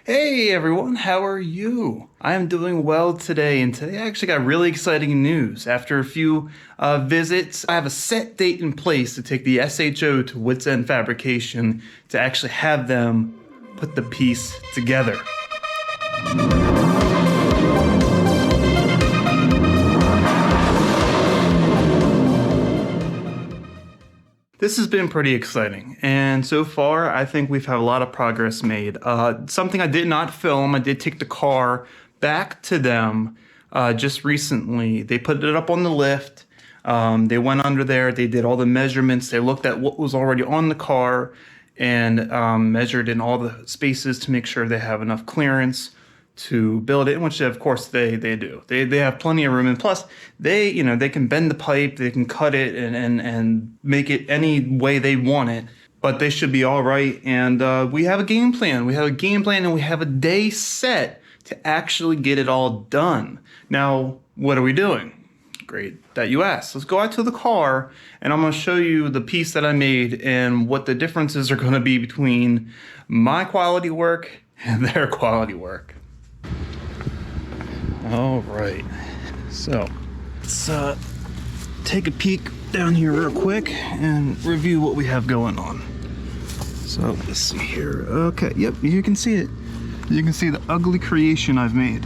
Hey everyone, how are you? I am doing well today, and today I actually got really exciting news. After a few visits, I have a set date in place to take the SHO to Wits End Fabrication to actually have them put the piece together. This has been pretty exciting, and so far I think we've had a lot of progress made. Something I did not film, I did take the car back to them just recently. They put it up on the lift, they went under there, they did all the measurements, they looked at what was already on the car and measured in all the spaces to make sure they have enough clearance to build it, which of course they do. They have plenty of room, and plus they can bend the pipe, they can cut it and make it any way they want it. But they should be all right, and we have a game plan. We have a game plan, and we have a day set to actually get it all done. Now, what are we doing? Great that you asked. Let's go out to the car, and I'm going to show you the piece that I made and what the differences are going to be between my quality work and their quality work. All right, so let's take a peek down here real quick and review what we have going on. So let's see here. Okay, yep, you can see it. You can see the ugly creation I've made.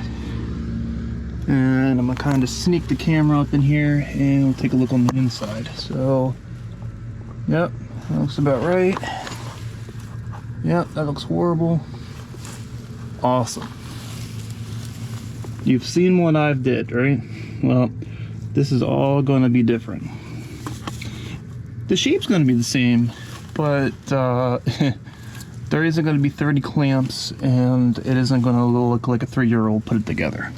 And I'm gonna kind of sneak the camera up in here and we'll take a look on the inside. So, yep, that looks about right. Yep, that looks horrible. Awesome. You've seen what I've did, right? Well, this is all going to be different. The shape's going to be the same, but there isn't going to be 30 clamps, and it isn't going to look like a 3-year-old put it together.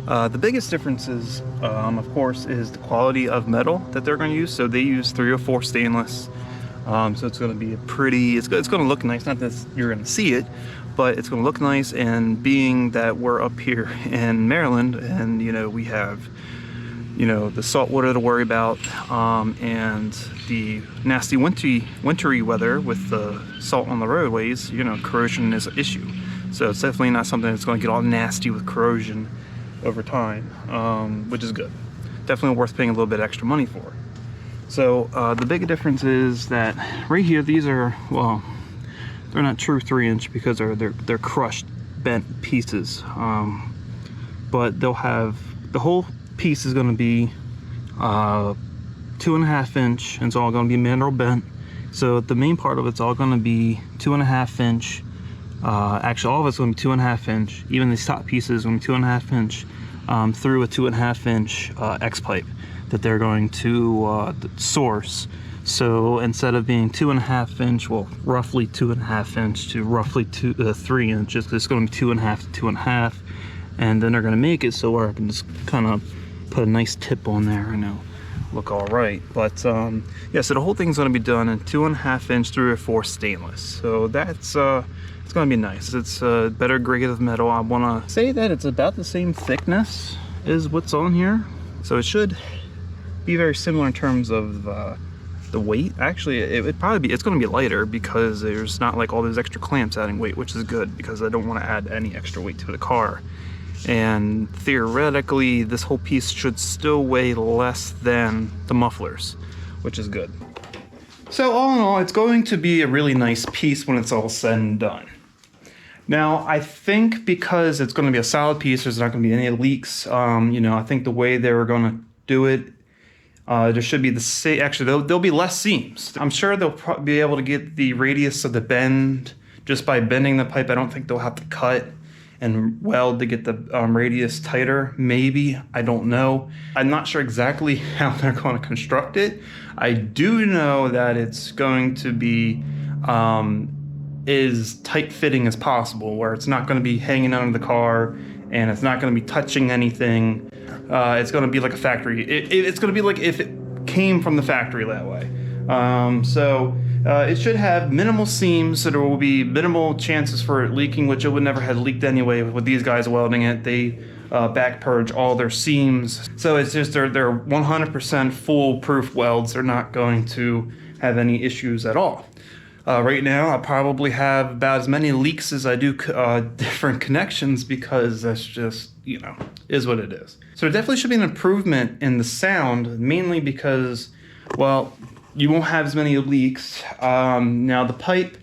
The biggest difference is, of course, is the quality of metal that they're going to use. So they use 304 stainless. So it's going to be a pretty, it's going to look nice. Not that you're going to see it, but it's going to look nice. And being that we're up here in Maryland, and we have the salt water to worry about, and the nasty wintry weather with the salt on the roadways, corrosion is an issue. So it's definitely not something that's going to get all nasty with corrosion over time, which is good. Definitely worth paying a little bit extra money for. So the big difference is that right here, these are, well, they're not true 3-inch because they're crushed, bent pieces. But they'll have, the whole piece is going to be 2.5 inch, and it's all going to be mineral bent. So the main part of it's all going to be 2.5 inch. Actually, all of it's going to be 2.5 inch. Even these top pieces are going to be 2.5 inch through a 2.5 inch X pipe that they're going to source. So instead of being 2.5 inch, well, roughly 2.5 inch to roughly 3 inches, it's going to be 2.5 to 2.5, and then they're going to make it so where I can just kind of put a nice tip on there and it'll look all right. But yeah, so the whole thing's going to be done in 2.5 inch 304 stainless. So that's it's going to be nice. It's a better grade of metal. I want to say that it's about the same thickness as what's on here, so it should be very similar in terms of the weight. Actually, it's going to be lighter because there's not like all those extra clamps adding weight, which is good because I don't want to add any extra weight to the car. And theoretically, this whole piece should still weigh less than the mufflers, which is good. So all in all, it's going to be a really nice piece when it's all said and done. Now, I think because it's going to be a solid piece, there's not going to be any leaks. I think the way they were going to do it, there should be the same. Actually, there'll be less seams. I'm sure they'll probably be able to get the radius of the bend just by bending the pipe. I don't think they'll have to cut and weld to get the radius tighter. Maybe, I don't know. I'm not sure exactly how they're going to construct it. I do know that it's going to be as tight fitting as possible, where it's not going to be hanging under the car and it's not going to be touching anything. It's going to be like a factory. It's going to be like if it came from the factory that way. It should have minimal seams, so there will be minimal chances for it leaking, which it would never have leaked anyway with these guys welding it. They back purge all their seams. So it's just they're 100% foolproof welds. They're not going to have any issues at all. Right now, I probably have about as many leaks as I do different connections, because that's just, you know, is what it is. So there definitely should be an improvement in the sound, mainly because, well, you won't have as many leaks. Now the pipe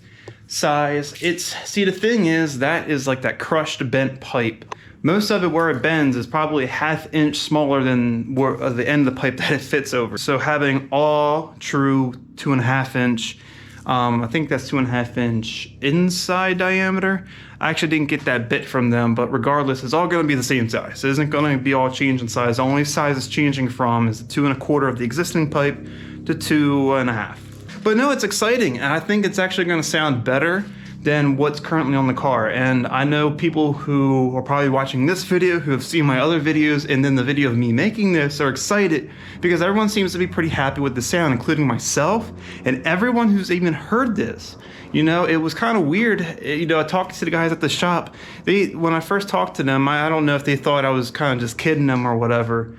size, see, the thing is, that is like that crushed bent pipe. Most of it, where it bends, is probably a ½ inch smaller than the end of the pipe that it fits over. So having all true 2.5 inch, I think that's 2.5 inch inside diameter. I actually didn't get that bit from them, but regardless, it's all going to be the same size. It isn't going to be all changed in size. The only size it's changing from is the 2.25 of the existing pipe to 2.5. But no, it's exciting, and I think it's actually going to sound better than what's currently on the car. And I know people who are probably watching this video, who have seen my other videos, and then the video of me making this, are excited because everyone seems to be pretty happy with the sound, including myself and everyone who's even heard this. You know, it was kind of weird. You know, I talked to the guys at the shop. When I first talked to them, I don't know if they thought I was kind of just kidding them or whatever,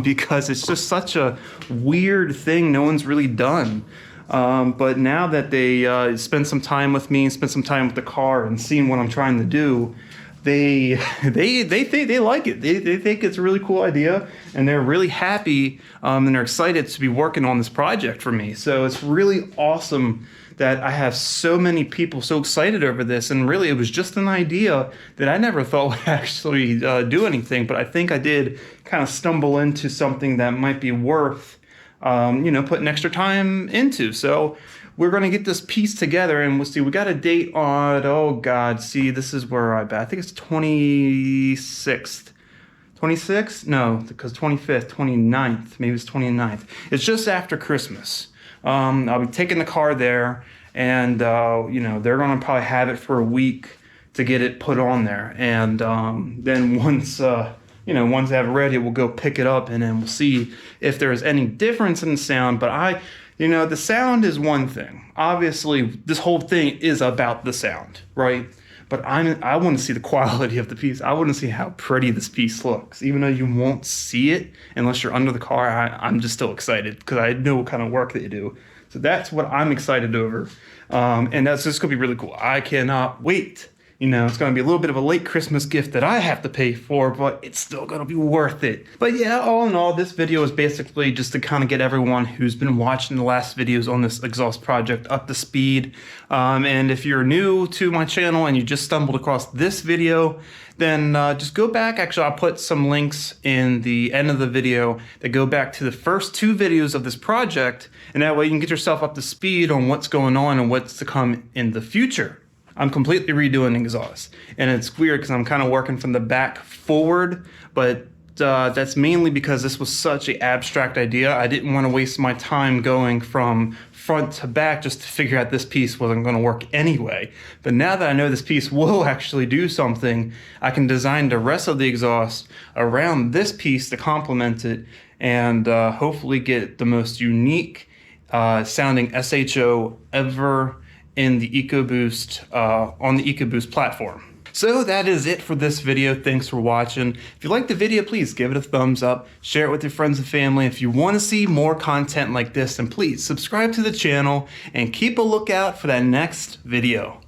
because it's just such a weird thing no one's really done. But now that they spend some time with me, spend some time with the car, and seeing what I'm trying to do, they think they like it. They think it's a really cool idea, and they're really happy, and they're excited to be working on this project for me. So it's really awesome that I have so many people so excited over this. And really, it was just an idea that I never thought would actually do anything. But I think I did kind of stumble into something that might be worth you know, putting extra time into. So we're going to get this piece together, and we'll see. We got a date on, oh God, see, this is where I think it's 26th. 26th? No, because 25th, 29th, maybe it's 29th. It's just after Christmas. I'll be taking the car there, and you know, they're going to probably have it for a week to get it put on there. And then once you know, once I have it ready, we'll go pick it up, and then we'll see if there's any difference in the sound. But you know, the sound is one thing. Obviously, this whole thing is about the sound, right? But I want to see the quality of the piece. I want to see how pretty this piece looks. Even though you won't see it unless you're under the car, I'm just still excited because I know what kind of work they do. So that's what I'm excited over. And that's just going to be really cool. I cannot wait. You know, it's going to be a little bit of a late Christmas gift that I have to pay for, but it's still going to be worth it. But yeah, all in all, this video is basically just to kind of get everyone who's been watching the last videos on this exhaust project up to speed. And if you're new to my channel and you just stumbled across this video, then just go back. Actually, I'll put some links in the end of the video that go back to the first 2 videos of this project, and that way you can get yourself up to speed on what's going on and what's to come in the future. I'm completely redoing exhaust, and it's weird because I'm kind of working from the back forward, but that's mainly because this was such an abstract idea. I didn't want to waste my time going from front to back just to figure out this piece wasn't going to work anyway. But now that I know this piece will actually do something, I can design the rest of the exhaust around this piece to complement it, and hopefully get the most unique sounding SHO ever in the EcoBoost, on the EcoBoost platform. So that is it for this video. Thanks for watching. If you liked the video, please give it a thumbs up, share it with your friends and family. If you want to see more content like this, then please subscribe to the channel and keep a lookout for that next video.